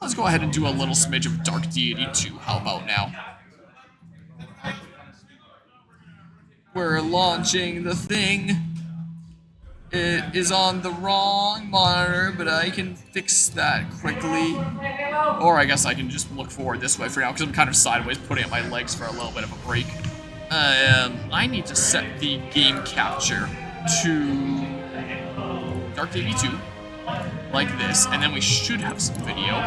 let's go ahead and do a little smidge of Dark Deity 2. How about now? We're launching the thing. It is on the wrong monitor, but I can fix that quickly. Or I guess I can just look forward this way for now, because I'm kind of sideways putting up my legs for a little bit of a break. I need to set the game capture to Dark Deity 2, like this, and then we should have some video.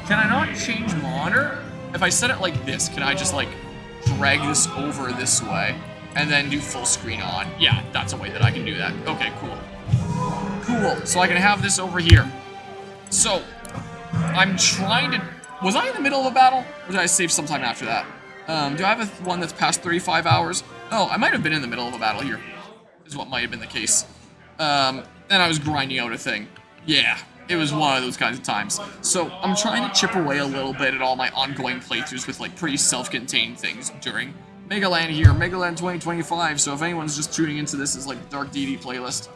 Can I not change monitor? If I set it like this, can I just like drag this over this way and then do full screen on? Yeah, that's a way that I can do that. Okay, cool. Cool, so I can have this over here. So, I'm trying to... Was I in the middle of a battle? Or did I save sometime after that? Do I have one that's past 35 hours? Oh, I might have been in the middle of a battle here. Is what might have been the case. And I was grinding out a thing. Yeah, it was one of those kinds of times. So, I'm trying to chip away a little bit at all my ongoing playthroughs with, like, pretty self-contained things during MegaLAN here, MegaLAN 2025, so if anyone's just tuning into this as, like, Dark Deity playlist.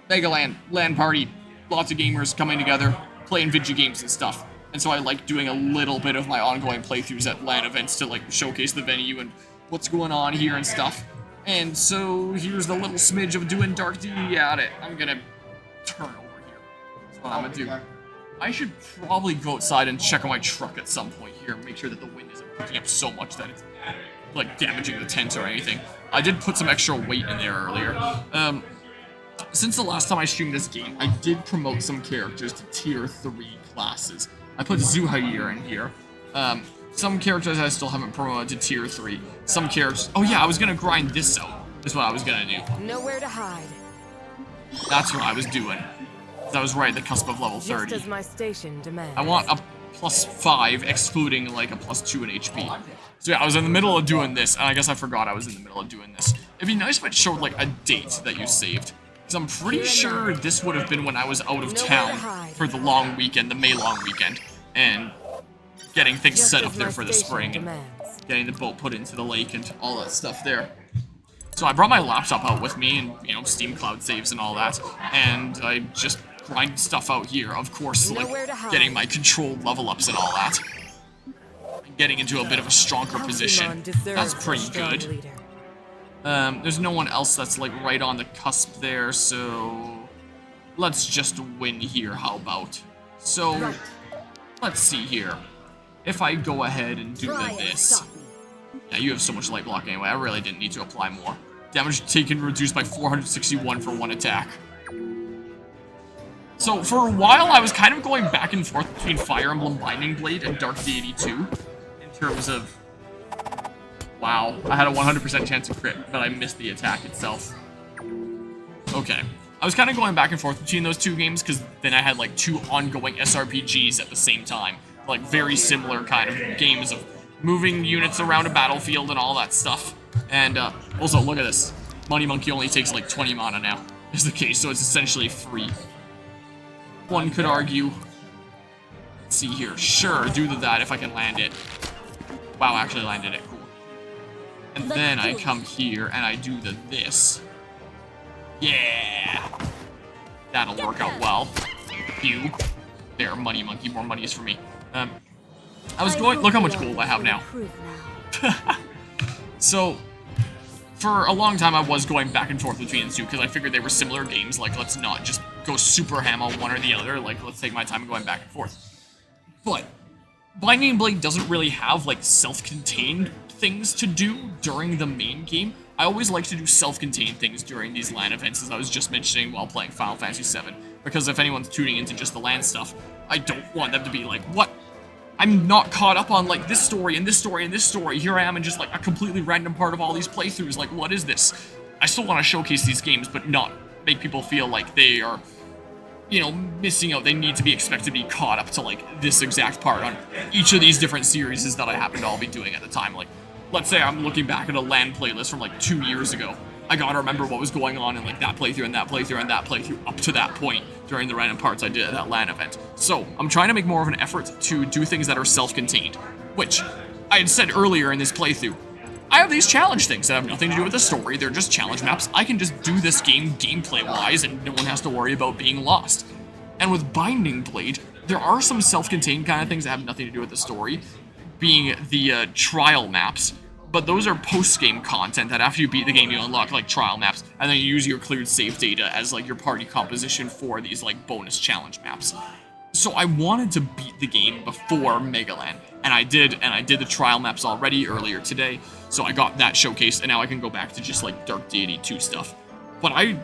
MegaLAN, LAN party, lots of gamers coming together, playing video games and stuff. And so I like doing a little bit of my ongoing playthroughs at LAN events to, like, showcase the venue and what's going on here and stuff. And so, here's the little smidge of doing Dark Deity at it. I'm gonna turn over here. That's what I'm gonna do. I should probably go outside and check on my truck at some point here and make sure that the wind isn't picking up so much that it's, like, damaging the tent or anything. I did put some extra weight in there earlier. Since the last time I streamed this game, I did promote some characters to tier 3 classes. I put Zuhair in here. Some characters I still haven't promoted to tier 3. Some characters... Oh yeah, I was gonna grind this out. Is what I was gonna do. Nowhere to hide. That's what I was doing. I was right at the cusp of level 30. Just as my station demands. I want a +5, excluding like a +2 in HP. So yeah, I was in the middle of doing this, and I guess I forgot I was in the middle of doing this. It'd be nice if it showed like a date that you saved. Because I'm pretty sure this would have been when I was out of town for the long weekend, the May long weekend, and getting things set up there for the spring, and getting the boat put into the lake and all that stuff there. So I brought my laptop out with me, and, you know, Steam Cloud saves and all that, and I just grind stuff out here. Of course, like, getting my controlled level ups and all that. And getting into a bit of a stronger position. That's pretty good. There's no one else that's, like, right on the cusp there, so... Let's just win here, how about? So, let's see here. If I go ahead and do this... Yeah, you have so much light block anyway, I really didn't need to apply more. Damage taken reduced by 461 for one attack. So, for a while, I was kind of going back and forth between Fire Emblem Binding Blade and Dark Deity 2, in terms of... Wow, I had a 100% chance to crit, but I missed the attack itself. Okay. I was kind of going back and forth between those two games, because then I had, like, 2 ongoing SRPGs at the same time. Like, very similar kind of games of moving units around a battlefield and all that stuff. And, also, look at this. Money Monkey only takes, like, 20 mana now, is the case, so it's essentially free. One could argue. Let's see here. Sure, do that if I can land it. Wow, I actually landed it. Cool. And then I come here and I do this. Yeah! That'll work out well. Phew. There, Money Monkey. More money is for me. I was going... Look how much gold I have now. So, for a long time I was going back and forth between the two, because I figured they were similar games. Like, let's not just go super ham on one or the other. Like, let's take my time going back and forth. But Binding Blade doesn't really have, like, self-contained things to do during the main game. I always like to do self-contained things during these LAN events, as I was just mentioning while playing Final Fantasy VII. Because if anyone's tuning into just the LAN stuff, I don't want them to be like, what? I'm not caught up on, like, this story and this story and this story. Here I am in just, like, a completely random part of all these playthroughs. Like, what is this? I still want to showcase these games, but not make people feel like they are, you know, missing out. They need to be expected to be caught up to, like, this exact part on each of these different series that I happen to all be doing at the time. Like, let's say I'm looking back at a LAN playlist from, like, 2 years ago. I gotta remember what was going on in, like, that playthrough and that playthrough and that playthrough up to that point during the random parts I did at that LAN event. So, I'm trying to make more of an effort to do things that are self-contained, which I had said earlier in this playthrough. I have these challenge things that have nothing to do with the story. They're just challenge maps. I can just do this game gameplay-wise, and no one has to worry about being lost. And with Binding Blade, there are some self-contained kind of things that have nothing to do with the story, being the trial maps. But those are post-game content that after you beat the game, you unlock, like, trial maps, and then you use your cleared save data as, like, your party composition for these, like, bonus challenge maps. So I wanted to beat the game before MegaLAN, and I did the trial maps already earlier today, so I got that showcased, and now I can go back to just like Dark Deity 2 stuff. But I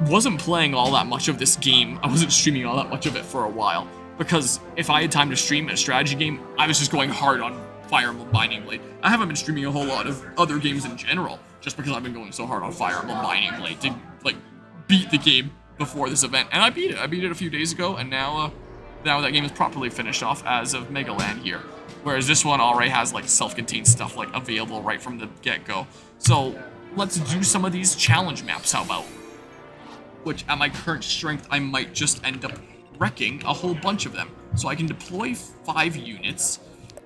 wasn't playing all that much of this game, I wasn't streaming all that much of it for a while, because if I had time to stream a strategy game, I was just going hard on Fire Emblem Binding Blade. I haven't been streaming a whole lot of other games in general, just because I've been going so hard on Fire Emblem Binding Blade to like beat the game before this event, and I beat it. I beat it a few days ago, and now that game is properly finished off as of MegaLAN here. Whereas this one already has like self-contained stuff like available right from the get-go. So let's do some of these challenge maps, how about? Which at my current strength, I might just end up wrecking a whole bunch of them. So I can deploy 5 units.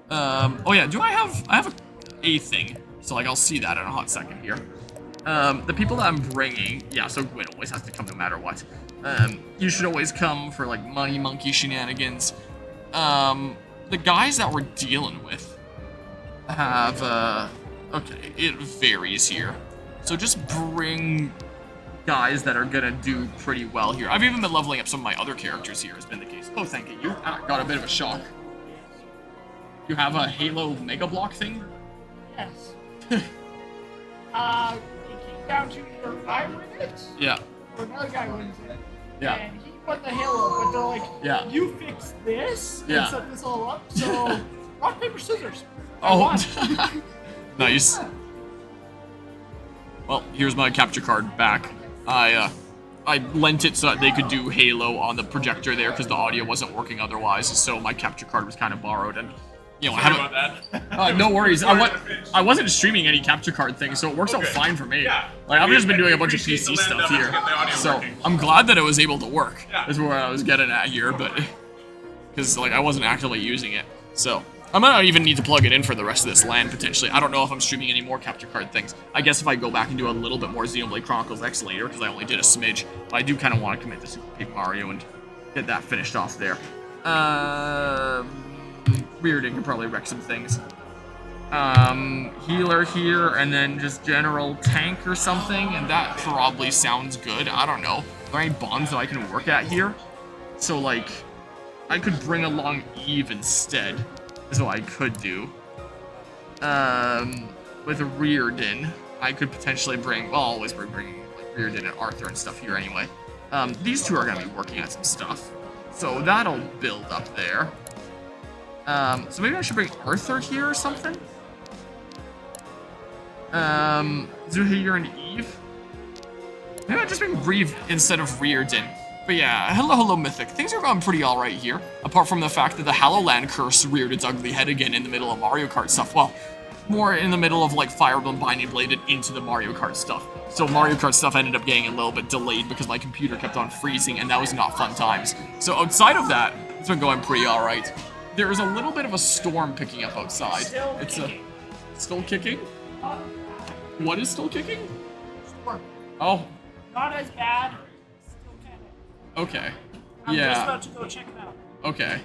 Oh yeah, I have a thing. So like I'll see that in a hot second here. The people that I'm bringing, yeah, so Gwyn always has to come no matter what. You should always come for like money monkey shenanigans. The guys that we're dealing with have, okay, it varies here. So just bring guys that are gonna do pretty well here. I've even been leveling up some of my other characters here, has been the case. Oh, thank you. Got a bit of a shock. You have a Halo Mega Block thing? Yes. It came down to either I win it, yeah, or another guy wins it. Yeah. And he won the Halo, but they're like, yeah, you fix this and yeah, set this all up, so rock, paper, scissors. Oh, nice. Well, here's my capture card back. I lent it so that they could do Halo on the projector there because the audio wasn't working otherwise, so my capture card was kind of borrowed, and you know, I haven't. No worries. I wasn't streaming any capture card things, so it works out fine for me. Yeah. Like I've just been doing a bunch of PC stuff here, so I'm glad that it was able to work. Yeah. Is where I was getting at here, but because like I wasn't actively using it, so I might not even need to plug it in for the rest of this LAN potentially. I don't know if I'm streaming any more capture card things. I guess if I go back and do a little bit more Xenoblade Chronicles X later, because I only did a smidge, but I do kind of want to commit to Super Paper Mario and get that finished off there. Reardon can probably wreck some things. Healer here, and then just general tank or something, and that probably sounds good. I don't know. Are there any bonds that I can work at here? So, like, I could bring along Eve instead, is what I could do. With Reardon, I could potentially bring, well, I'll always be bringing like, Reardon and Arthur and stuff here anyway. These two are going to be working on some stuff, so that'll build up there. So maybe I should bring Arthur here or something? Zuhair and Eve? Maybe I just bring Reeve instead of Reardon. But yeah, hello Mythic. Things are going pretty alright here. Apart from the fact that the LAN curse reared its ugly head again in the middle of Mario Kart stuff. Well, more in the middle of like Fire Emblem Binding Blade into the Mario Kart stuff. So Mario Kart stuff ended up getting a little bit delayed because my computer kept on freezing, and that was not fun times. So outside of that, it's been going pretty alright. There is a little bit of a storm picking up outside. It's still kicking? What is still kicking? Storm. Oh. Not as bad. Still kind of. Okay. I'm yeah. just about to go check it out. Okay.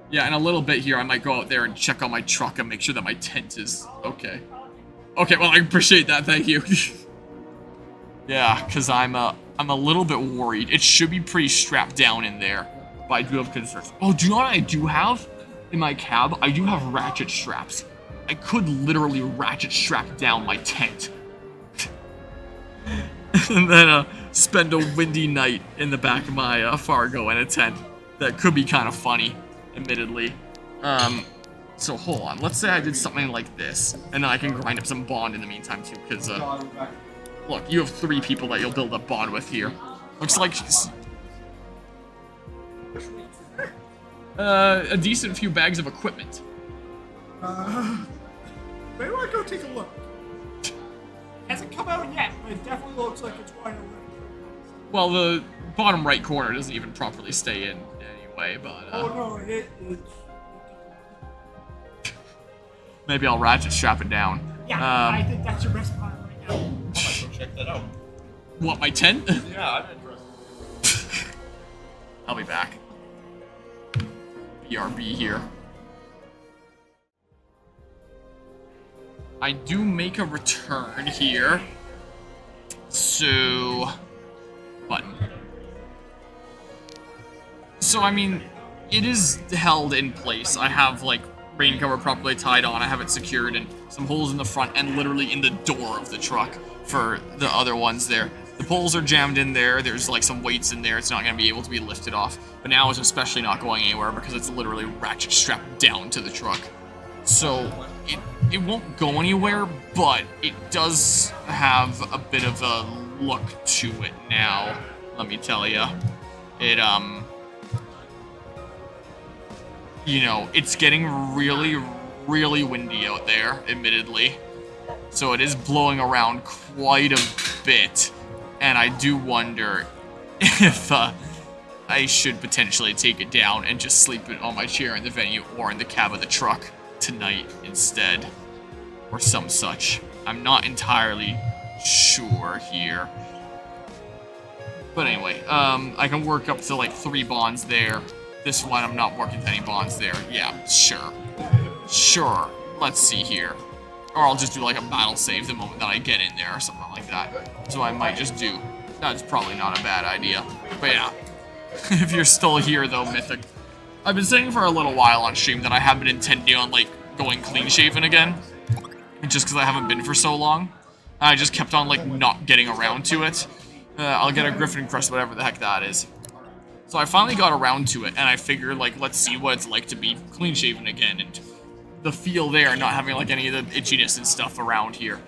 Yeah, in a little bit here, I might go out there and check on my truck and make sure that my tent is okay. Okay, well, I appreciate that. Thank you. Yeah, because I'm a little bit worried. It should be pretty strapped down in there, but I do have concerns. Oh, do you know what I do have? In my cab, I do have ratchet straps. I could literally ratchet strap down my tent. And then spend a windy night in the back of my Fargo in a tent. That could be kind of funny, admittedly. So hold on, let's say I did something like this, and then I can grind up some bond in the meantime too, because look, you have 3 people that you'll build a bond with here. Looks like a decent few bags of equipment. Maybe I'll go take a look. Hasn't come out yet, but it definitely looks like it's going to look. Well, the bottom right corner doesn't even properly stay in anyway, but oh no, it's maybe I'll ratchet strap it down. Yeah, I think that's your best spot right now. I might go check that out. What, my tent? Yeah, I'm interested. I'll be back. BRB here. I do make a return here. So... button. So, I mean, it is held in place. I have, like, rain cover properly tied on. I have it secured and some holes in the front and literally in the door of the truck for the other ones there. The poles are jammed in there. There's, like, some weights in there. It's not going to be able to be lifted off. But now it's especially not going anywhere because it's literally ratchet strapped down to the truck. So, it won't go anywhere, but it does have a bit of a look to it now, let me tell you. It, you know, it's getting really, really windy out there, admittedly. So it is blowing around quite a bit, and I do wonder if, I should potentially take it down and just sleep it on my chair in the venue or in the cab of the truck tonight instead, or some such. I'm not entirely sure here. But anyway, I can work up to like 3 bonds there. This one, I'm not working to any bonds there. Yeah, sure. Sure. Let's see here. Or I'll just do like a battle save the moment that I get in there or something like that. So I might just do. That's probably not a bad idea. But yeah. If you're still here though, Mythic. I've been saying for a little while on stream that I have been intending on like going clean shaven again. Just because I haven't been for so long. I just kept on like not getting around to it. I'll get a Griffin Crest, whatever the heck that is. So I finally got around to it, and I figured, like, let's see what it's like to be clean-shaven again, and the feel there, not having, like, any of the itchiness and stuff around here.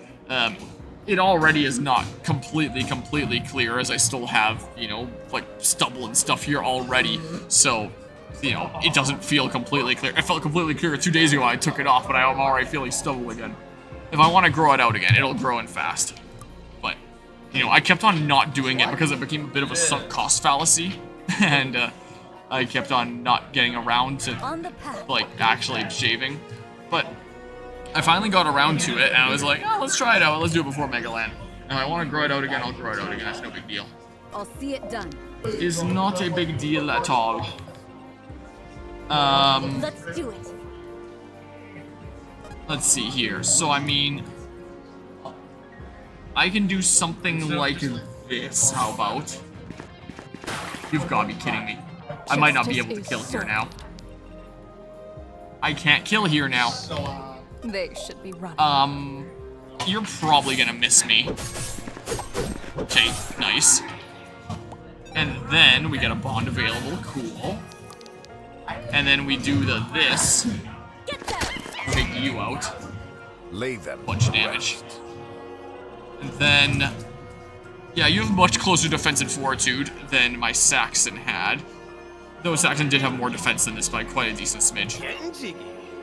It already is not completely clear, as I still have, you know, like, stubble and stuff here already, so, you know, it doesn't feel completely clear. It felt completely clear 2 days ago when I took it off, but I'm already feeling stubble again. If I want to grow it out again, it'll grow in fast. But, you know, I kept on not doing it because it became a bit of a sunk cost fallacy. And I kept on not getting around to, like, actually shaving. But I finally got around to it, and I was like, oh, let's try it out. Let's do it before MegaLAN. And if I want to grow it out again, I'll grow it out again. That's no big deal. I'll see it done. It's not a big deal at all. Let's do it. Let's see here. So, I mean, I can do something like this. How about? You've got to be kidding me. I might not be able to kill here now. I can't kill here now. They should be running. You're probably gonna miss me. Okay, nice. And then we get a bond available, cool. And then we do this. Take you out. Lay them. Bunch of damage. And then, yeah, you have much closer defense and fortitude than my Saxon had. Though Saxon did have more defense than this by quite a decent smidge.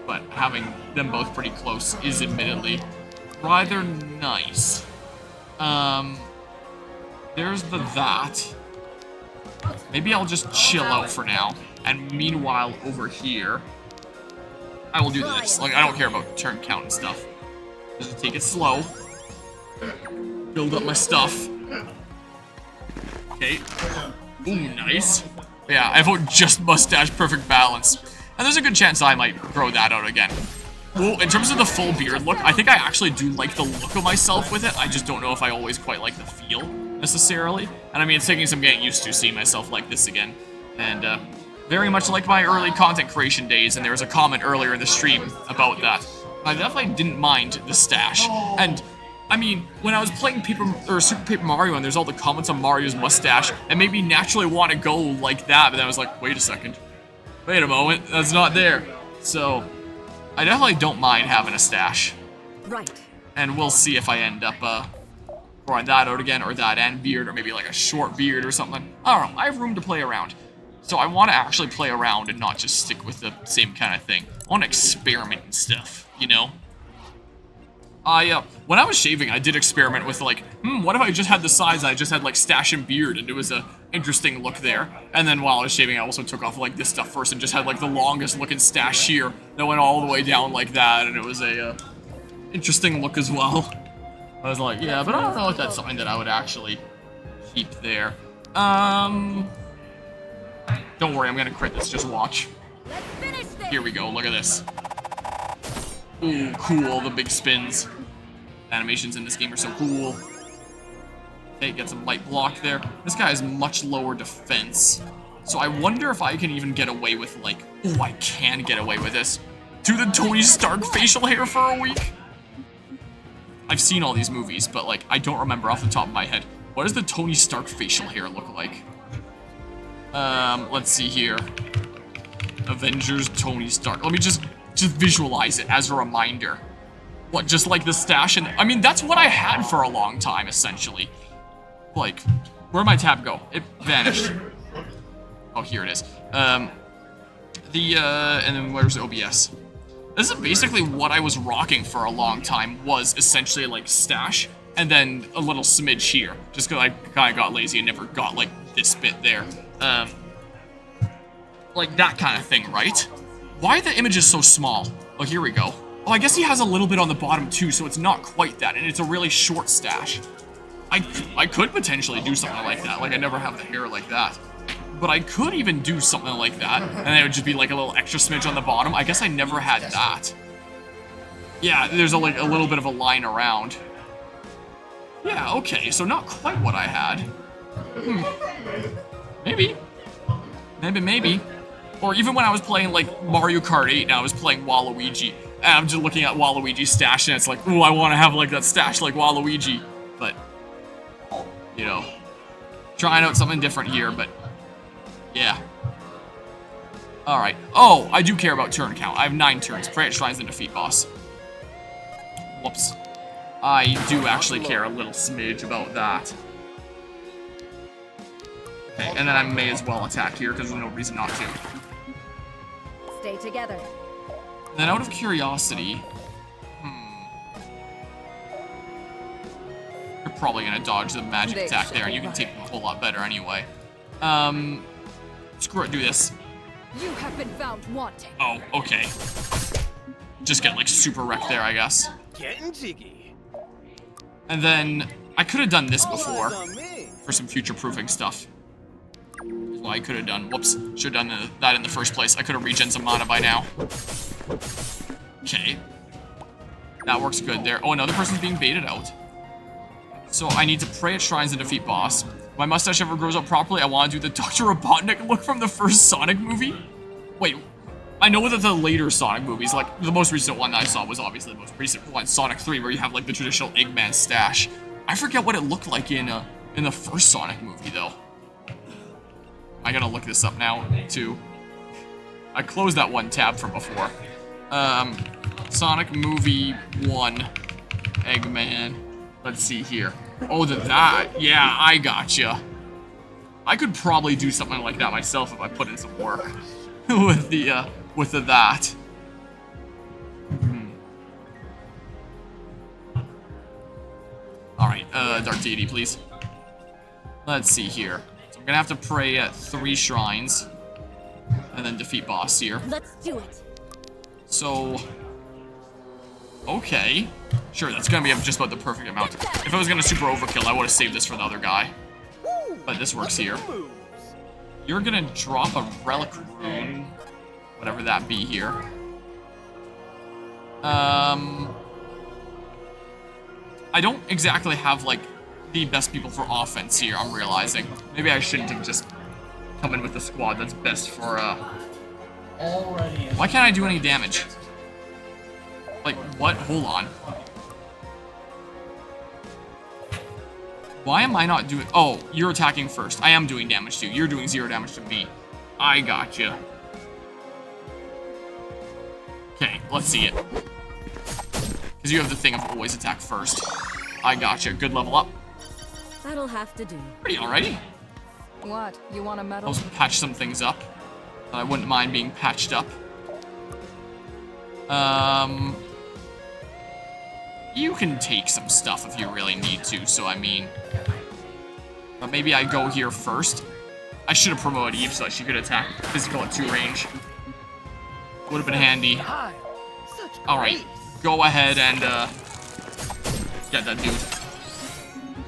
But having them both pretty close is admittedly rather nice. There's that. Maybe I'll just chill out for now. And meanwhile, over here, I will do this. Like, I don't care about turn count and stuff. Just take it slow. Build up my stuff. Okay. Ooh, nice. Yeah, I vote just mustache, perfect balance. And there's a good chance I might grow that out again. Well, in terms of the full beard look, I think I actually do like the look of myself with it. I just don't know if I always quite like the feel, necessarily. And I mean, it's taking some getting used to seeing myself like this again. And, very much like my early content creation days, and there was a comment earlier in the stream about that. I definitely didn't mind the stash. And, I mean, when I was playing Super Paper Mario and there's all the comments on Mario's mustache, it made me naturally want to go like that, but then I was like, wait a second. Wait a moment, that's not there. So, I definitely don't mind having a stash. Right. And we'll see if I end up, growing that out again, or that and beard, or maybe like a short beard or something. I don't know, I have room to play around. So I want to actually play around and not just stick with the same kind of thing. I want to experiment and stuff, you know? When I was shaving, I did experiment with like, what if I just had the size I just had like stash and beard, and it was a interesting look there. And then while I was shaving, I also took off like this stuff first and just had like the longest looking stash here that went all the way down like that, and it was a interesting look as well. I was like, yeah, but I don't know if that's something that I would actually keep there. Don't worry, I'm gonna crit this, just watch. Let's finish this. Here we go, look at this. Ooh, cool, the big spins. Animations in this game are so cool. Okay, get some light block there. This guy has much lower defense. So I wonder if I can even get away with, like... Oh, I can get away with this. Do the Tony Stark facial hair for a week? I've seen all these movies, but, like, I don't remember off the top of my head. What does the Tony Stark facial hair look like? Let's see here. Avengers Tony Stark. Let me just visualize it as a reminder. What, just like the stash? And I mean, that's what I had for a long time, essentially. Like, where'd my tab go? It vanished. Oh, here it is. And then where's OBS? This is basically what I was rocking for a long time, was essentially like stash, and then a little smidge here, just because I kind of got lazy and never got like this bit there. Like that kind of thing, right? Why are the images so small? Oh, here we go. Oh, I guess he has a little bit on the bottom too, so it's not quite that, and it's a really short stash. I could potentially do something like that, like I never have the hair like that. But I could even do something like that, and then it would just be like a little extra smidge on the bottom. I guess I never had that. Yeah, there's a little bit of a line around. Yeah, okay, so not quite what I had. Maybe. Maybe. Or even when I was playing like Mario Kart 8 and I was playing Waluigi, and I'm just looking at Waluigi's stash and it's like, ooh, I want to have like that stash like Waluigi. But, you know, trying out something different here, but yeah. Alright. Oh, I do care about turn count. I have 9 turns. Pray at shrines and defeat boss. Whoops. I do actually care a little smidge about that. Okay, and then I may as well attack here because there's no reason not to. Stay together. And then out of curiosity... You're probably gonna dodge the magic attack there, and you can take them a whole lot better anyway. Screw it, do this. You have been found wanting. Oh, okay. Just get like super wrecked there, I guess. Getting jiggy. And then I could have done this before for some future-proofing stuff. Well, I could have done. Whoops. Should have done that in the first place. I could have regen some mana by now. Okay. That works good there. Oh, another person's being baited out. So I need to pray at shrines and defeat boss. If my mustache ever grows up properly, I want to do the Dr. Robotnik look from the first Sonic movie. Wait, I know that the later Sonic movies, like the most recent one that I saw was obviously the most recent one, Sonic 3, where you have like the traditional Eggman stash. I forget what it looked like in the first Sonic movie though. I gotta look this up now too. I closed that one tab from before. Sonic movie 1, Eggman. Let's see here. Oh, that. Yeah, I gotcha. I could probably do something like that myself if I put in some work with the that. All right, Dark Deity, please. Let's see here. So I'm gonna have to pray at 3 shrines, and then defeat boss here. Let's do it. So, okay. Sure, that's gonna be just about the perfect amount. If I was gonna super overkill, I would have saved this for the other guy. But this works here. You're gonna drop a relic rune, whatever that be here. I don't exactly have like the best people for offense here, I'm realizing. Maybe I shouldn't have just come in with the squad that's best for why can't I do any damage? Like, what? Hold on. Why am I not doing... Oh, you're attacking first. I am doing damage to you. You're doing 0 damage to me. I gotcha. Okay, let's see it. Because you have the thing of always attack first. I gotcha. Good level up. That'll have to do. Pretty alrighty. What? You want a medal? I'll patch some things up. I wouldn't mind being patched up. You can take some stuff if you really need to, so I mean... But maybe I go here first. I should have promoted Eve so that she could attack physical at 2 range. Would have been handy. Alright, go ahead and Get that dude.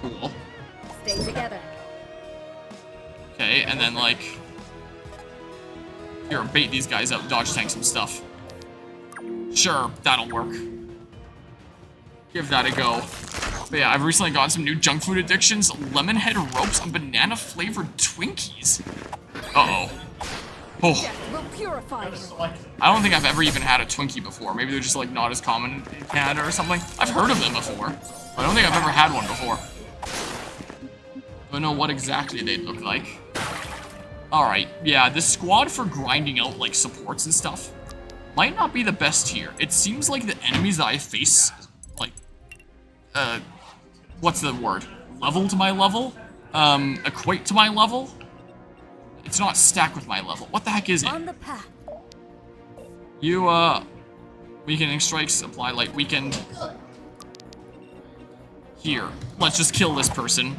Cool. Stay together. Okay, and then like, here, bait these guys out, dodge tank some stuff. Sure, that'll work. Give that a go. But yeah, I've recently gotten some new junk food addictions, lemon head ropes and banana flavored Twinkies. Uh-oh. Oh. Death will purify you. I don't think I've ever even had a Twinkie before. Maybe they're just like not as common in Canada or something. I've heard of them before, but I don't think I've ever had one before. Don't know what exactly they'd look like. Alright, yeah, this squad for grinding out like supports and stuff might not be the best here. It seems like the enemies that I face, like, what's the word? Level to my level? Equate to my level? It's not stack with my level. What the heck is it? On the path. You, weakening strikes, apply light weakened. Here, let's just kill this person.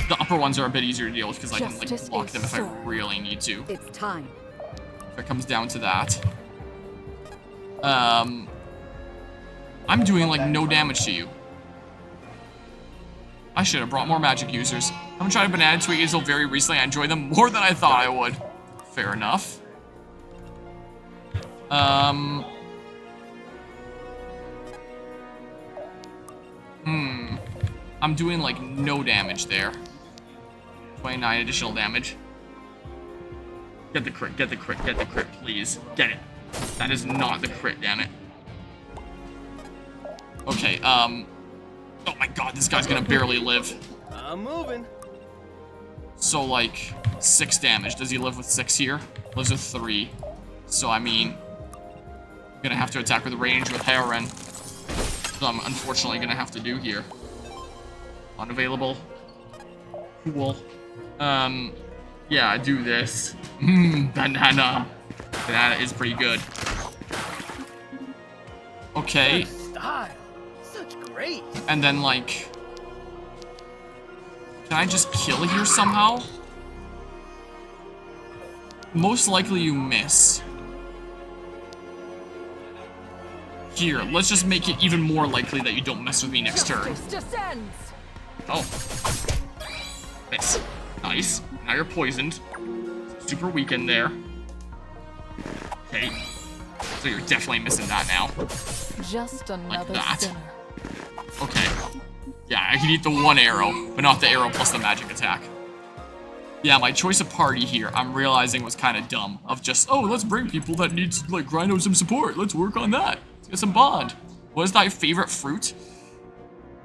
The upper ones are a bit easier to deal with because I can, like, block them if I really need to. It's time. If it comes down to that. I'm doing, like, no damage to you. I should have brought more magic users. I haven't tried banana Twinkies until very recently. I enjoy them more than I thought I would. Fair enough. I'm doing, like, no damage there. 29 additional damage. Get the crit, get the crit, get the crit, please. Get it. That is not the crit, damn it. Okay, oh my god, this guy's gonna barely live. I'm moving. So, like, 6 damage. Does he live with 6 here? Lives with 3. So, I mean, I'm gonna have to attack with range with Heron. So I'm unfortunately gonna have to do here. Unavailable. Cool. Yeah, do this. Banana. Banana is pretty good. Okay. Style. Such great. And then, like, can I just kill here somehow? Most likely you miss. Here, let's just make it even more likely that you don't mess with me next turn. Justice descends. Oh. Miss. Nice. Now you're poisoned. Super weakened there. Okay. So you're definitely missing that now. Just another that. sinner. Okay. Yeah, I can eat the 1 arrow, but not the arrow plus the magic attack. Yeah, my choice of party here, I'm realizing was kind of dumb. Of just, oh, let's bring people that need to, like, grind out some support. Let's work on that. Let's get some bond. What is thy favorite fruit?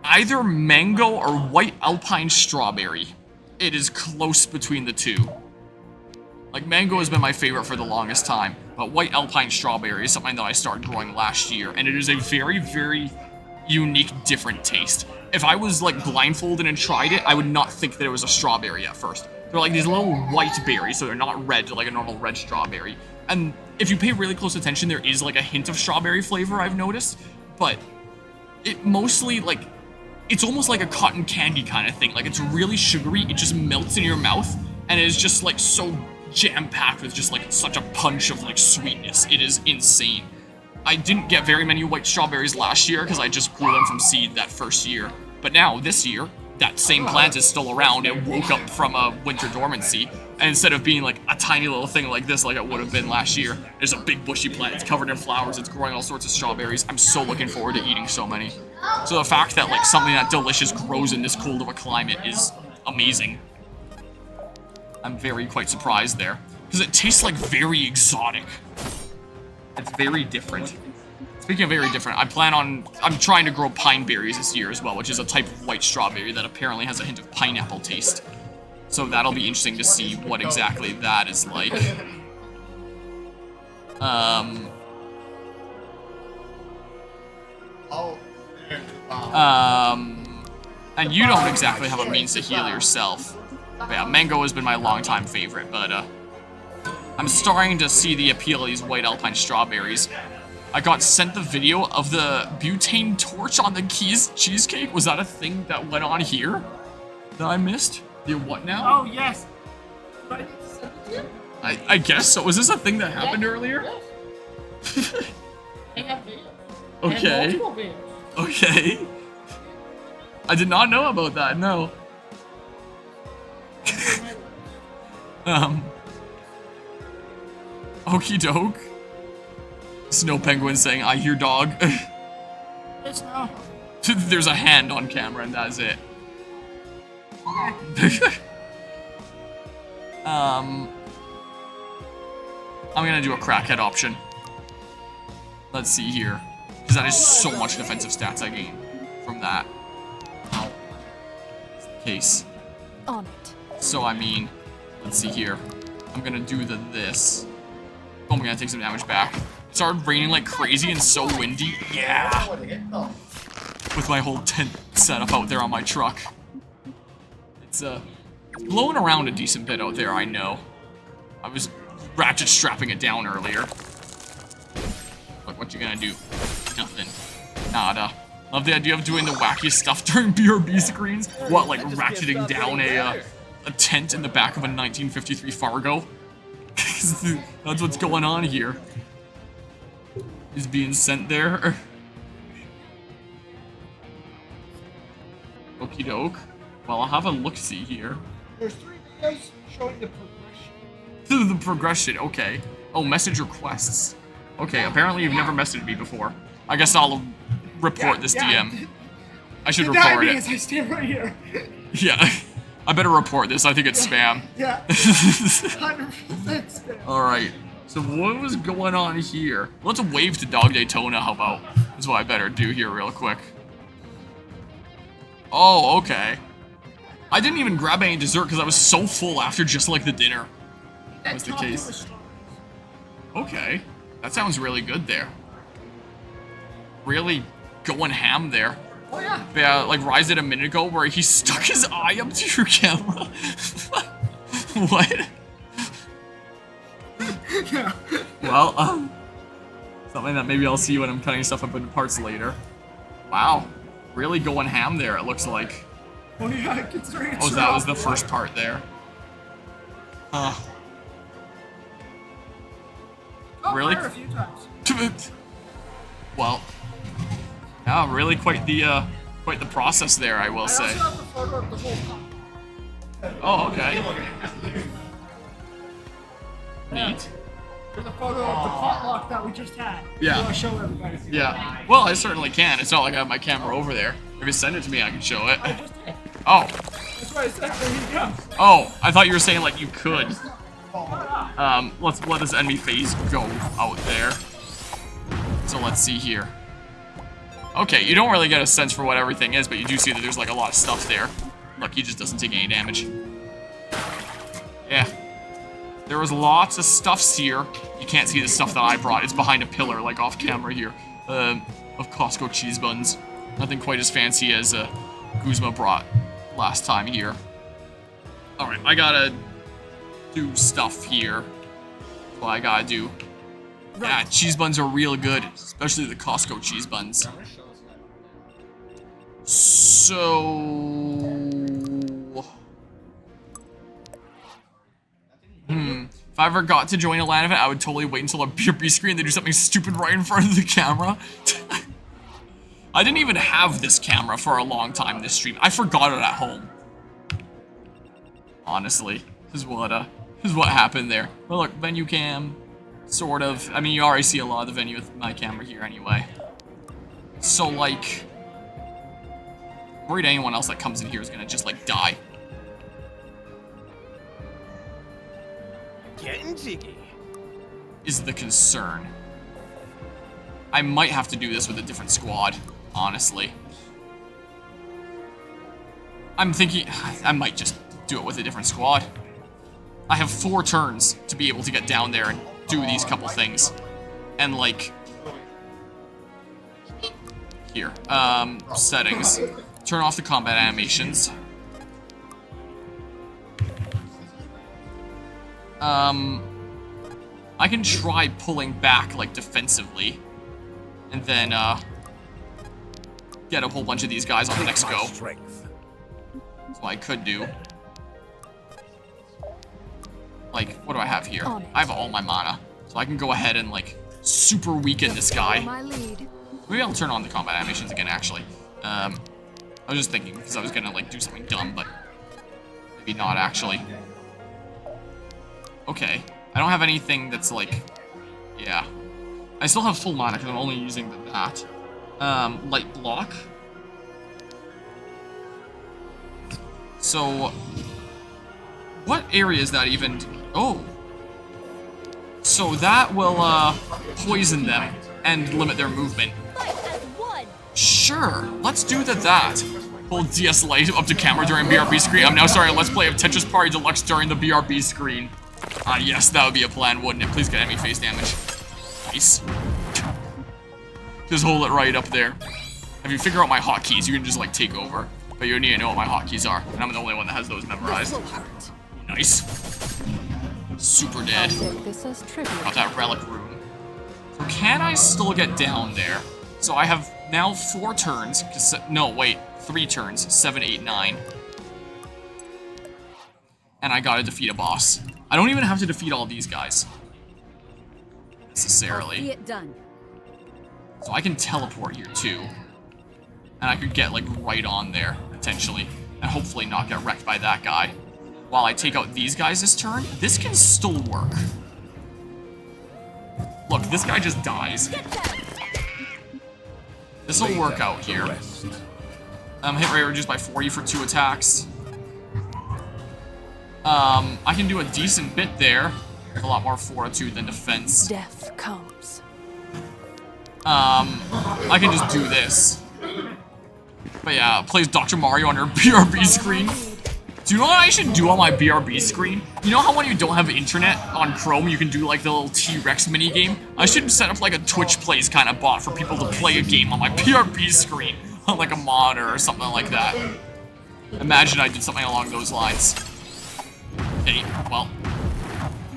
Either mango or white alpine strawberry. It is close between the two. Like, mango has been my favorite for the longest time, but white alpine strawberry is something that I started growing last year, and it is a very, very unique, different taste. If I was, like, blindfolded and tried it, I would not think that it was a strawberry at first. They're like these little white berries, so they're not red like a normal red strawberry. And if you pay really close attention, there is, like, a hint of strawberry flavor, I've noticed, but it mostly, like, it's almost like a cotton candy kind of thing. Like, it's really sugary, it just melts in your mouth, and it is just, like, so jam-packed with just, like, such a punch of, like, sweetness. It is insane. I didn't get very many white strawberries last year because I just grew them from seed that first year. But now, this year, that same plant is still around. It woke up from a winter dormancy, and instead of being, like, a tiny little thing like this, like it would have been last year, there's a big bushy plant. It's covered in flowers. It's growing all sorts of strawberries. I'm so looking forward to eating so many. So the fact that, like, something that delicious grows in this cold of a climate is amazing. I'm very quite surprised there. Because it tastes, like, very exotic. It's very different. Speaking of very different, I'm trying to grow pine berries this year as well, which is a type of white strawberry that apparently has a hint of pineapple taste. So that'll be interesting to see what exactly that is like. And you don't exactly have a means to heal yourself. But yeah, mango has been my longtime favorite, but I'm starting to see the appeal of these white alpine strawberries. I got sent the video of the butane torch on the cheesecake. Was that a thing that went on here that I missed? The what now? Oh, yes. Do I need to send it to you? I guess so. Was this a thing that happened earlier? They have videos. Okay. They have multiple videos. Okay. I did not know about that, no. Okie doke. Snow Penguin saying, I hear dog. It's not. There's a hand on camera and that's it. I'm gonna do a crackhead option. Let's see here. Because that is so much defensive stats I gain from that. Ow. That's the case. On it. So I mean, let's see here. I'm gonna do this. Oh, I'm gonna take some damage back. It started raining like crazy and so windy. Yeah! With my whole tent setup out there on my truck. It's blowing around a decent bit out there, I know. I was ratchet strapping it down earlier. Look, what you gonna do? Nothing. Nada. Love the idea of doing the wackiest stuff during BRB screens. What, like ratcheting down a tent in the back of a 1953 Fargo? That's what's going on here. Is being sent there. Okie doke. Well, I'll have a look-see here. There's 3 videos showing the progression. The progression, okay. Oh, message requests. Okay, apparently you've never messaged me before. I guess I'll report this DM. I should report it. I stand right here. Yeah. I better report this. I think it's spam. Yeah. 100% spam. Alright. So what was going on here? Let's wave to Dog Daytona, how about? That's what I better do here real quick. Oh, okay. I didn't even grab any dessert because I was so full after just like the dinner. That was the case. Okay. That sounds really good there. Really going ham there. Oh yeah. Yeah, like Rise did a minute ago where he stuck his eye up to your camera. What? Yeah. Well, something that maybe I'll see when I'm cutting stuff up into parts later. Wow. Really going ham there, it looks like. Oh yeah, considering it's Oh, that was the first part there. Really? A few times. Well, yeah, really quite the process there, I will I say. also have the photo of the whole time. Oh, okay. Neat. There's a photo of the potluck that we just had. Yeah. I'll show everybody. Yeah. Well, I certainly can. It's not like I have my camera over there. If you send it to me, I can show it. I just did. Oh. That's why I said there you go. Oh, I thought you were saying like you could. Let's let this enemy phase go out there. So let's see here. Okay, you don't really get a sense for what everything is, but you do see that there's like a lot of stuff there. Look, he just doesn't take any damage. Yeah. There was lots of stuffs here. You can't see the stuff that I brought. It's behind a pillar, like off camera here, of Costco cheese buns. Nothing quite as fancy as Guzma brought last time here. Alright, I gotta do stuff here. That's what I gotta do. Yeah, cheese buns are real good, especially the Costco cheese buns. So... If I ever got to join a LAN event, I would totally wait until a BRB screen, they do something stupid right in front of the camera. I didn't even have this camera for a long time this stream. I forgot it at home. Honestly, this is what happened there. Well, look, venue cam, sort of. I mean, you already see a lot of the venue with my camera here anyway. So, like, I'm worried anyone else that comes in here is gonna just, like, die. Getting jiggy. Is the concern. I might have to do this with a different squad, honestly. I'm thinking I might just do it with a different squad. I have 4 turns to be able to get down there and do these couple things. And like here, settings. Turn off the combat animations. I can try pulling back, like, defensively. And then, get a whole bunch of these guys on the next go. That's what I could do. Like, what do I have here? I have all my mana. So I can go ahead and, like, super weaken this guy. My lead. Maybe I'll turn on the combat animations again, actually. I was just thinking because I was gonna like do something dumb, but maybe not actually. Okay, I don't have anything that's like, yeah. I still have full mana because I'm only using that. Light block. So, what area is that even? Oh. So that will, poison them and limit their movement. Sure, let's do that. Hold DS Lite up to camera during BRB screen. I'm now sorry, let's play of Tetris Party Deluxe during the BRB screen. Yes, that would be a plan, wouldn't it? Please get enemy face damage. Nice. Just hold it right up there. If you figure out my hotkeys, you can just, like, take over. But you need to know what my hotkeys are, and I'm the only one that has those memorized. Nice. Super dead. Got that relic room. So can I still get down there? So I have now 4 turns. No, wait. 3 turns. 7, 8, 9. And I gotta defeat a boss. I don't even have to defeat all these guys. Necessarily. See it done. So I can teleport here too. And I could get like right on there, potentially. And hopefully not get wrecked by that guy. While I take out these guys this turn, this can still work. Look, this guy just dies. This will work out here. Hit rate reduced by 40 for 2 attacks. I can do a decent bit there. With a lot more fortitude than defense. Death comes. I can just do this. But yeah, it plays Dr. Mario on your BRB screen. Do you know what I should do on my BRB screen? You know how when you don't have internet on Chrome, you can do like the little T-Rex minigame? I should set up like a Twitch Plays kind of bot for people to play a game on my BRB screen. On like a monitor or something like that. Imagine I did something along those lines. Okay, well.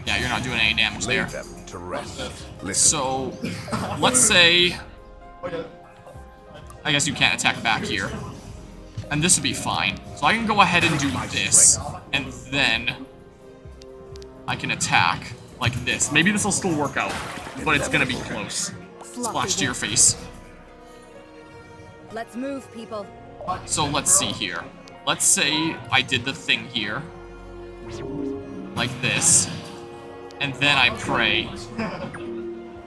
Yeah, you're not doing any damage there. So, let's say... I guess you can't attack back here. And this would be fine. So I can go ahead and do this. And then... I can attack like this. Maybe this will still work out. But it's gonna be close. Splash to your face. Let's move, people. So let's see here. Let's say I did the thing here. Like this. And then I pray.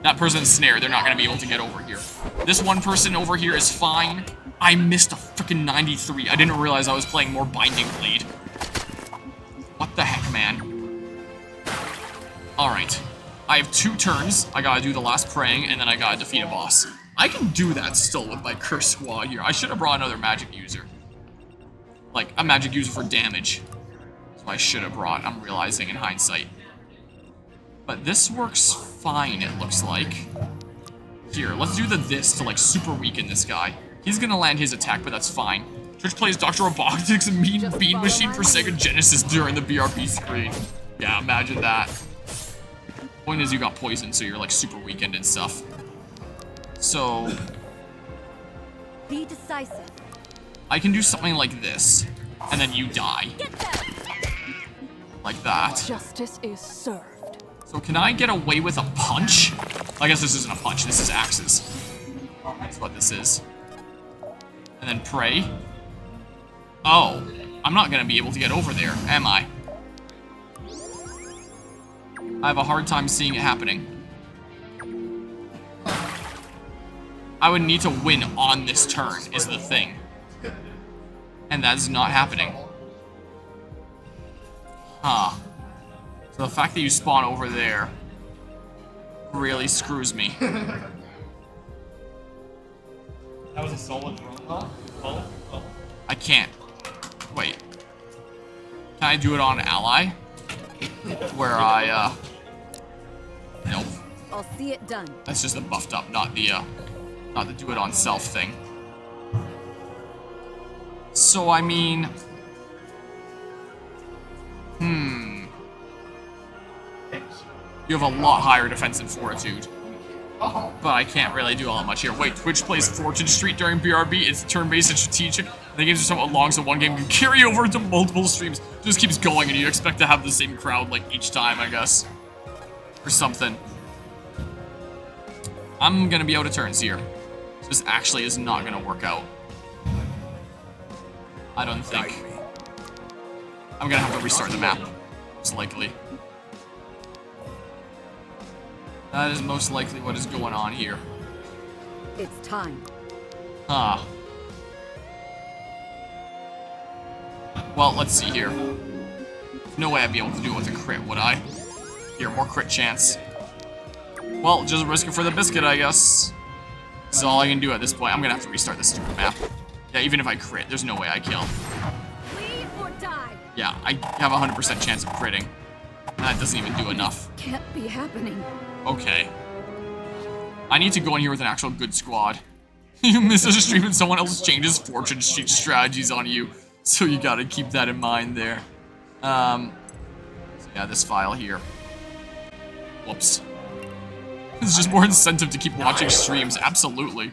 That person's snared. They're not going to be able to get over here. This one person over here is fine. I missed a freaking 93. I didn't realize I was playing more Binding Blade. What the heck, man? Alright. I have 2 turns. I gotta do the last praying, and then I gotta defeat a boss. I can do that still with my Curse Squad here. I should have brought another magic user. Like, a magic user for damage. So I should have brought, I'm realizing in hindsight. But this works fine, it looks like. Here, let's do this to, like, super weaken this guy. He's gonna land his attack, but that's fine. Twitch plays Dr. Robotics and Mean Bean Machine for Sega Genesis during the BRB screen. Yeah, imagine that. Point is you got poisoned, so you're, like, super weakened and stuff. So... Be decisive. I can do something like this, and then you die. Like that. Justice is served. So can I get away with a punch? I guess this isn't a punch, this is axes. That's what this is. And then pray. Oh, I'm not gonna be able to get over there, am I? I have a hard time seeing it happening. I would need to win on this turn, is the thing. And that's not happening. Huh. So the fact that you spawn over there really screws me. That was a solid run, huh? Oh. I can't. Wait. Can I do it on ally? Where I, nope. I'll see it done. That's just the buffed up, not the do it on self thing. So, I mean... You have a lot higher defense and fortitude. But I can't really do all that much here. Wait, Twitch plays Fortune Street during BRB. It's turn-based and strategic. The games are somewhat long, so one game can carry over to multiple streams. It just keeps going, and you expect to have the same crowd, like, each time, I guess. Or something. I'm gonna be out of turns here. This actually is not gonna work out. I don't think. I'm gonna have to restart the map, most likely. That is most likely what is going on here. It's time. Huh. Well, let's see here. No way I'd be able to do it with a crit, would I? Here, more crit chance. Well, just risk it for the biscuit, I guess. This is all I can do at this point. I'm gonna have to restart this stupid map. Yeah, even if I crit, there's no way I kill. Leave or die. Yeah, I have a 100% chance of critting. That doesn't even do enough. Can't be happening. Okay. I need to go in here with an actual good squad. You miss a stream and someone else changes fortune strategies on you. So you gotta keep that in mind there. So yeah, this file here. Whoops. There's just more incentive to keep watching streams, absolutely.